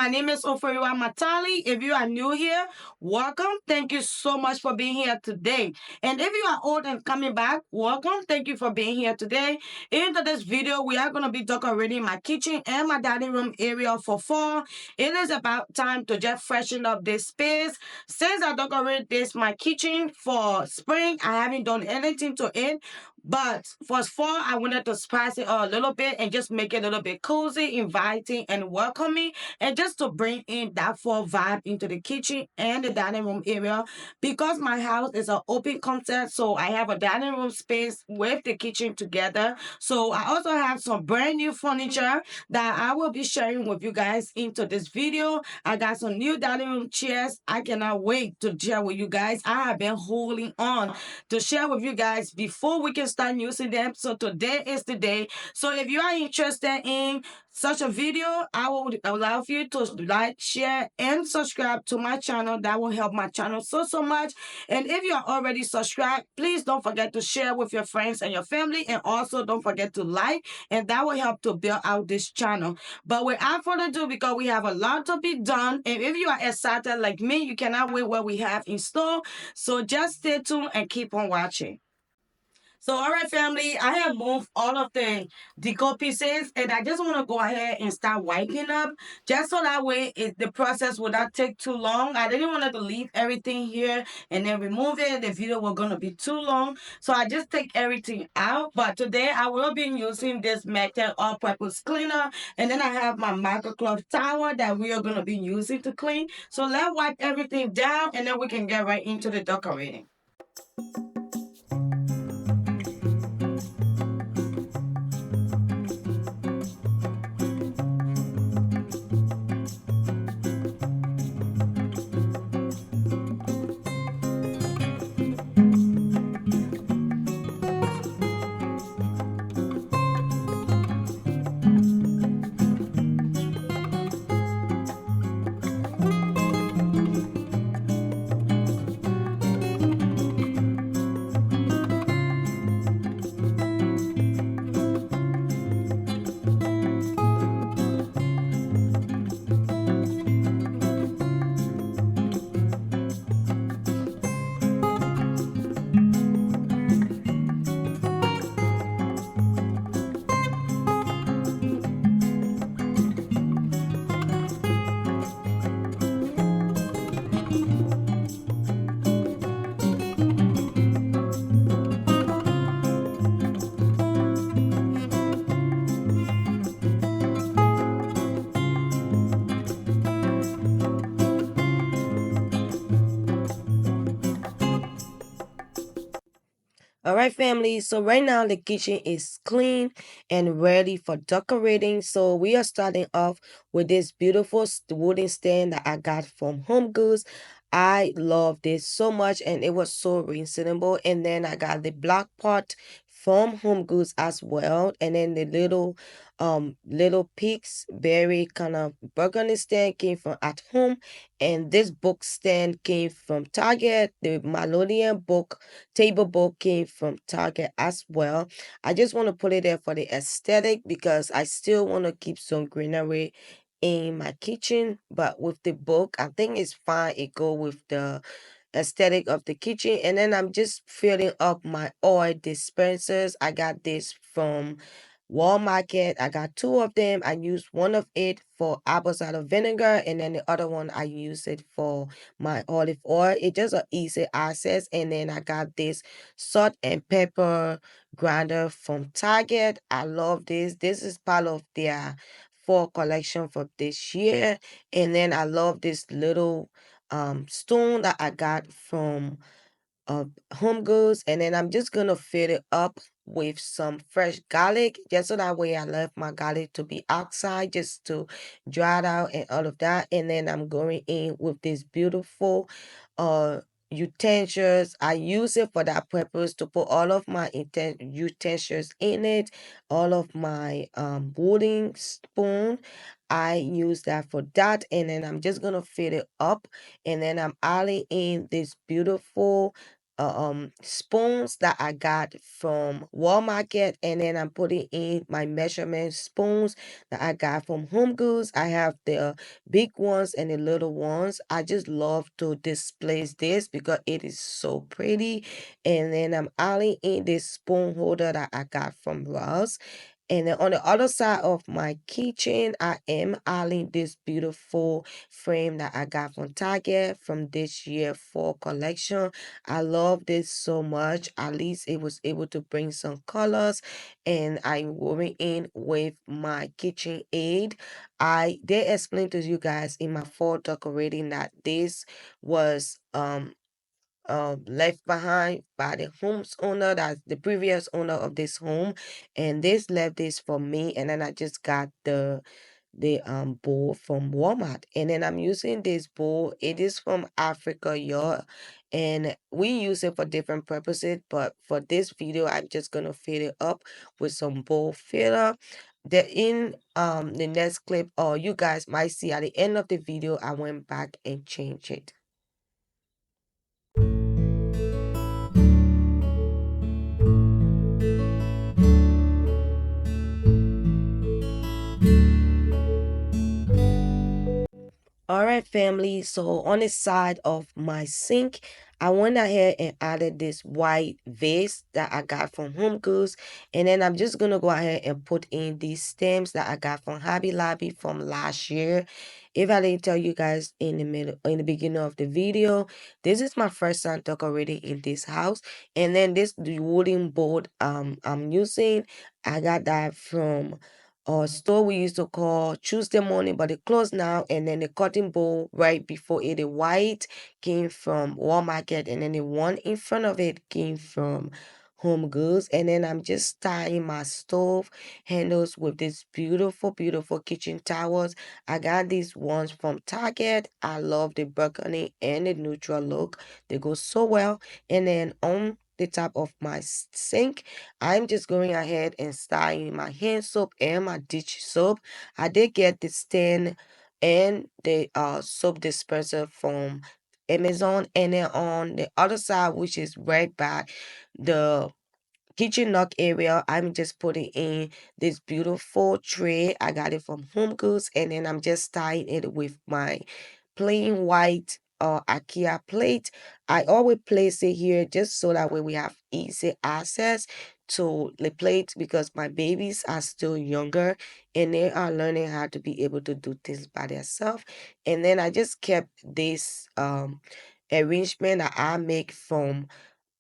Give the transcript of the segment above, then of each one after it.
My name is Oferiwa Matali. If you are new here, welcome. Thank you so much for being here today. And if you are old and coming back, welcome. Thank you for being here today. In today's video, we are going to be decorating my kitchen and my dining room area for fall. It is about time to just freshen up this space. Since I decorated my kitchen for spring, I haven't done anything to it. But for fall, I wanted to spice it up a little bit and just make it a little bit cozy, inviting, and welcoming, and just to bring in that fall vibe into the kitchen and the dining room area. Because my house is an open concept, so I have a dining room space with the kitchen together. So I also have some brand new furniture that I will be sharing with you guys into this video. I got some new dining room chairs. I cannot wait to share with you guys. I have been holding on to share with you guys before we can start using them. So today is the day. So if you are interested in such a video, I would allow you to like, share, and subscribe to my channel. That will help my channel so much. And if you are already subscribed, please don't forget to share with your friends and your family, and also don't forget to like, and that will help to build out this channel. But without further ado, because we have a lot to be done, and if you are excited like me, you cannot wait what we have in store. So just stay tuned and keep on watching. So, all right, family, I have moved all of the decor pieces, and I just want to go ahead and start wiping up, just so that way the process will not take too long. I didn't want to leave everything here and then remove it. The video was going to be too long, so I just take everything out. But today, I will be using this metal all-purpose cleaner, and then I have my microcloth towel that we are going to be using to clean. So let's wipe everything down, and then we can get right into the decorating. All right, family. So right now the kitchen is clean and ready for decorating. So we are starting off with this beautiful wooden stand that I got from Home Goods. I love this so much, and it was so reasonable. And then I got the black pot from Home Goods as well, and then the little pigs berry kind of burgundy stand came from at home, and this book stand came from Target. The Malodian book table book came from Target as well. I just want to put it there for the aesthetic because I still want to keep some greenery in my kitchen. But with the book, I think it's fine. It go with the aesthetic of the kitchen. And then I'm just filling up my oil dispensers. I got this from Walmart. I got two of them. I used one of it for apple cider vinegar, and then the other one I use it for my olive oil. It's just an easy access. And then I got this salt and pepper grinder from Target. I love this. This is part of their fall collection for this year. And then I love this little stone that I got from Home Goods, and then I'm just gonna fill it up with some fresh garlic, just so that way I left my garlic to be outside just to dry it out and all of that. And then I'm going in with this beautiful uh utensils. I use it for that purpose, to put all of my utensils in it, all of my wooden spoon. I use that for that, and then I'm just gonna fill it up, and then I'm adding in this beautiful spoons that I got from Walmart, and then I'm putting in my measurement spoons that I got from Home Goods. I have the big ones and the little ones. I just love to display this because it is so pretty. And then I'm adding in this spoon holder that I got from Ross. And then on the other side of my kitchen, I am adding this beautiful frame that I got from Target from this year fall collection. I love this so much. At least it was able to bring some colors, and I went in with my kitchen aid. I did explain to you guys in my fall decorating that this was left behind by the home's owner, that's the previous owner of this home, and this left this for me, and then I just got the bowl from Walmart, and then I'm using this bowl. It is from Africa, y'all, and we use it for different purposes, but for this video I'm just gonna fill it up with some bowl filler. The next clip, or you guys might see at the end of the video, I went back and changed it. All right, family. So on the side of my sink, I went ahead and added this white vase that I got from Home Goods. And then I'm just going to go ahead and put in these stems that I got from Hobby Lobby from last year. If I didn't tell you guys in the beginning of the video, this is my first time decorating in this house. And then the wooden board I'm using, I got that from store we used to call Tuesday Morning, but it closed now. And then the cotton bowl right before it, the white, came from Walmart, and then the one in front of it came from Home Goods. And then I'm just tying my stove handles with these beautiful, beautiful kitchen towels. I got these ones from Target. I love the burgundy and the neutral look. They go so well. And then on the top of my sink, I'm just going ahead and starting my hand soap and my dish soap. I did get the stand and the soap dispenser from Amazon, and then on the other side, which is right by the kitchen nook area, I'm just putting in this beautiful tray. I got it from Home Goods, and then I'm just tying it with my plain white IKEA plate. I always place it here just so that way we have easy access to the plate, because my babies are still younger and they are learning how to be able to do things by themselves. And then I just kept this arrangement that I make from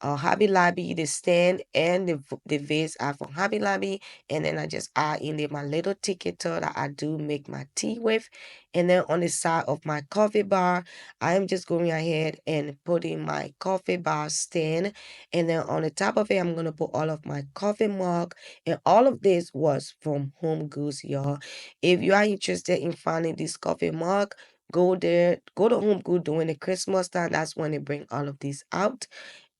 Hobby Lobby. The stand and the vase are from Hobby Lobby, and then I just add in there my little ticketer that I do make my tea with. And then on the side of my coffee bar, I am just going ahead and putting my coffee bar stand, and then on the top of it I'm gonna put all of my coffee mug. And all of this was from Home Goods, y'all. If you are interested in finding this coffee mug, go there, go to Home Goods during the Christmas time. That's when they bring all of these out.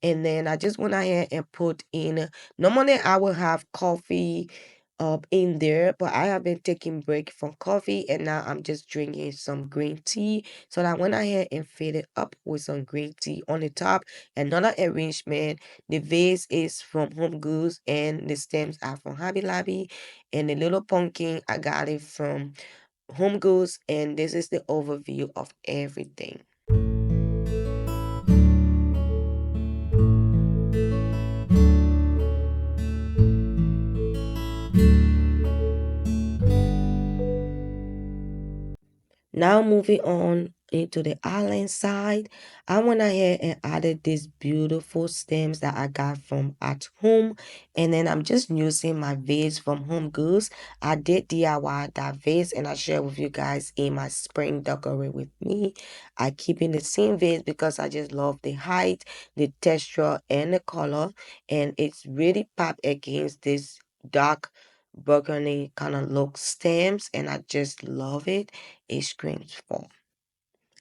And then I just went ahead and put in, normally I will have coffee in there, but I have been taking break from coffee, and now I'm just drinking some green tea. So I went ahead and filled it up with some green tea on the top. Another arrangement, the vase is from Home Goods and the stems are from Hobby Lobby, and the little pumpkin I got it from Home Goods. And this is the overview of everything. Now moving on into the island side, I went ahead and added these beautiful stems that I got from at home, and then I'm just using my vase from Home Goods. I did DIY that vase and I share with you guys in my spring decorate with me. I keep in the same vase because I just love the height, the texture, and the color, and it's really pop against this dark burgundy kind of look stems, and I just love it. It screams fall.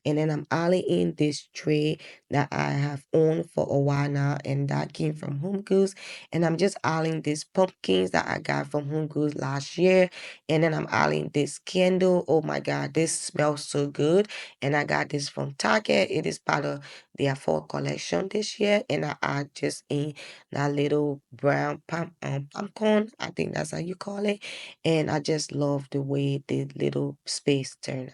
And then I'm adding in this tray that I have owned for a while now, and that came from Home Goods. And I'm just adding these pumpkins that I got from Home Goods last year. And then I'm adding this candle. Oh my God, this smells so good. And I got this from Target. It is part of their fall collection this year. And I add just in that little brown popcorn. I think that's how you call it. And I just love the way the little space turned.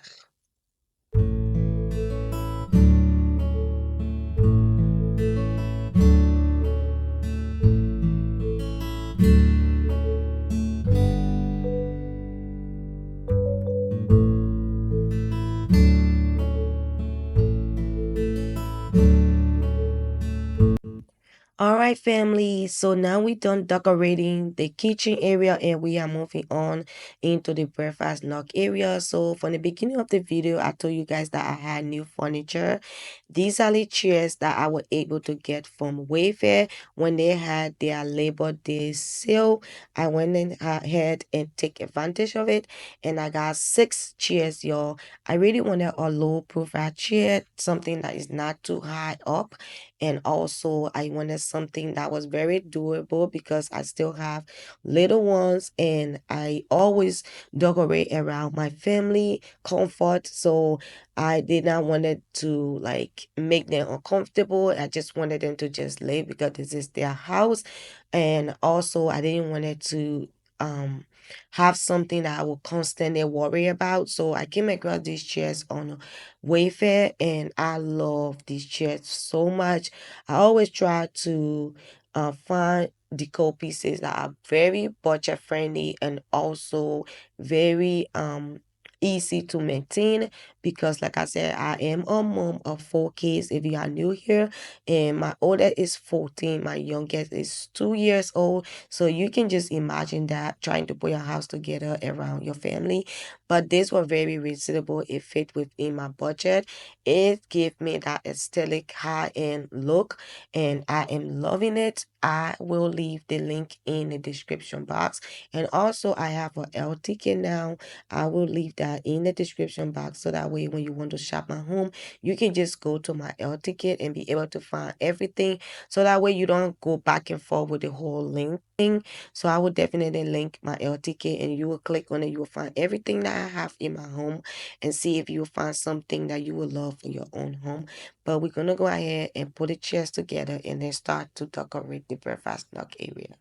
All right, family. So now we done decorating the kitchen area and we are moving on into the breakfast nook area. So from the beginning of the video, I told you guys that I had new furniture. These are the chairs that I was able to get from Wayfair when they had their Labor Day sale. I went in ahead and take advantage of it, and I got 6 chairs, y'all. I really wanted a low profile chair, something that is not too high up, and also I wanted something that was very doable because I still have little ones and I always decorate around my family comfort. So I did not want it to like make them uncomfortable. I just wanted them to just live because this is their house. And also I didn't want it to um have something that I will constantly worry about. So I came across these chairs on Wayfair and I love these chairs so much. I always try to find decor pieces that are very budget friendly and also very easy to maintain because like I said, I am a mom of 4 kids if you are new here, and my oldest is 14, my youngest is 2 years old. So you can just imagine that trying to put your house together around your family. But these were very reasonable. It fit within my budget. It gave me that aesthetic high-end look and I am loving it. I will leave the link in the description box. And also I have a L ticket now. I will leave that in the description box so that way when you want to shop my home, you can just go to my L ticket and be able to find everything. So that way you don't go back and forth with the whole link thing. So I will definitely link my L ticket and you will click on it. You will find everything that I have in my home and see if you will find something that you will love for your own home. But we're gonna go ahead and put the chairs together and then start to decorate the breakfast nook area.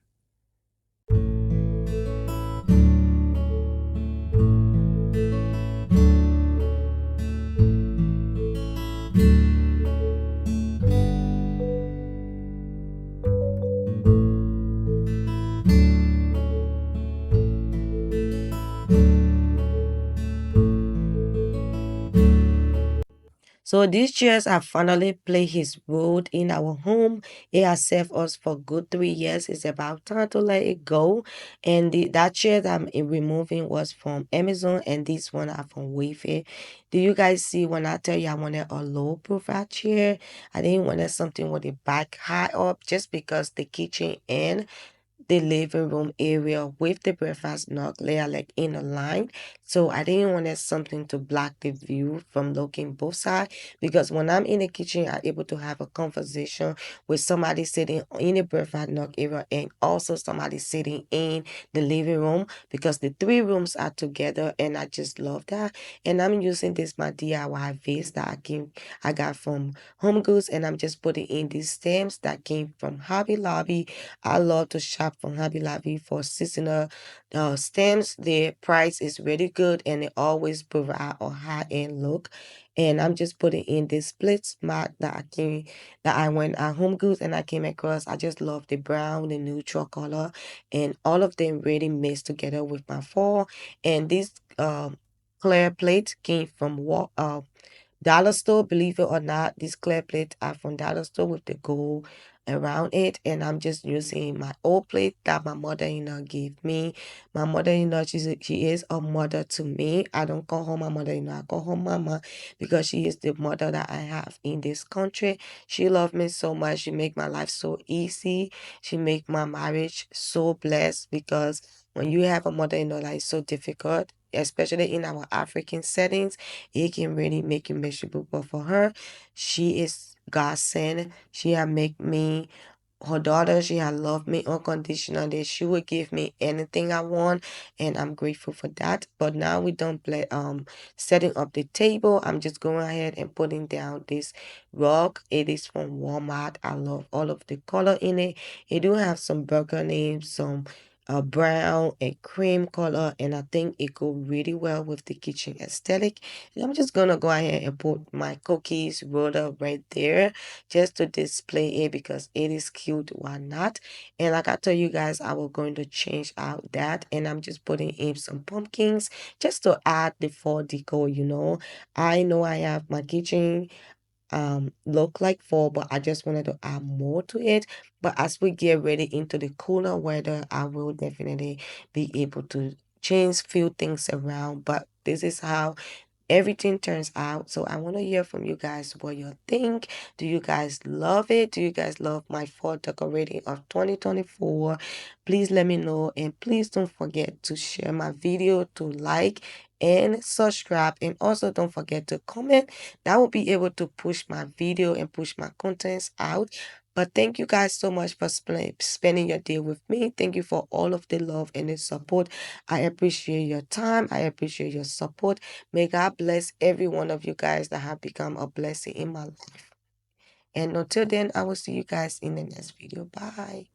So these chairs have finally played his role in our home. It has served us for good 3 years. It's about time to let it go. And that chair that I'm removing was from Amazon, and this one are from Wayfair. Do you guys see when I tell you I wanted a low profile chair? I didn't want something with the back high up just because the kitchen and the living room area with the breakfast nook they are like in a line, so I didn't want something to block the view from looking both sides, because when I'm in the kitchen I'm able to have a conversation with somebody sitting in the breakfast nook area and also somebody sitting in the living room, because the 3 rooms are together and I just love that. And I'm using this my DIY vase that I got from Home Goods, and I'm just putting in these stems that came from Hobby Lobby. I love to shop from Hobby Lobby for seasonal stems. The price is really good and they always provide a high-end look. And I'm just putting in this split mat that I went at Home Goods and I came across. I just love the brown, the neutral color, and all of them really mixed together with my fall. And this clear plate came from Dollar Store. Believe it or not, these clear plates are from Dollar Store with the gold around it. And I'm just using my old plate that my mother-in-law gave me. My mother-in-law, she is a mother to me. I don't call her my mother-in-law, I call her mama, because she is the mother that I have in this country. She loved me so much. She make my life so easy. She make my marriage so blessed, because when you have a mother-in-law that is so difficult, especially in our African settings, it can really make you miserable. But for her, she is God sent. She had make me her daughter. She had loved me unconditionally. She would give me anything I want, and I'm grateful for that. But now we don't play setting up the table. I'm just going ahead and putting down this rug. It is from Walmart. I love all of the color in it. It do have some burgundy, some brown and cream color, and I think it go really well with the kitchen aesthetic. And I'm just gonna go ahead and put my cookies roller right there just to display it because it is cute. Why not? And like I told you guys, I was going to change out that, and I'm just putting in some pumpkins just to add the fall decor. I know I have my kitchen look like fall, but I just wanted to add more to it. But as we get ready into the cooler weather, I will definitely be able to change few things around. But this is how everything turns out. So I want to hear from you guys what you think. Do you guys love it? Do you guys love my fall decorating of 2024? Please let me know, and please don't forget to share my video, to like and subscribe, and also don't forget to comment. That will be able to push my video and push my contents out. But thank you guys so much for spending your day with me. Thank you for all of the love and the support. I appreciate your time. I appreciate your support. May God bless every one of you guys that have become a blessing in my life. And until then, I will see you guys in the next video. Bye.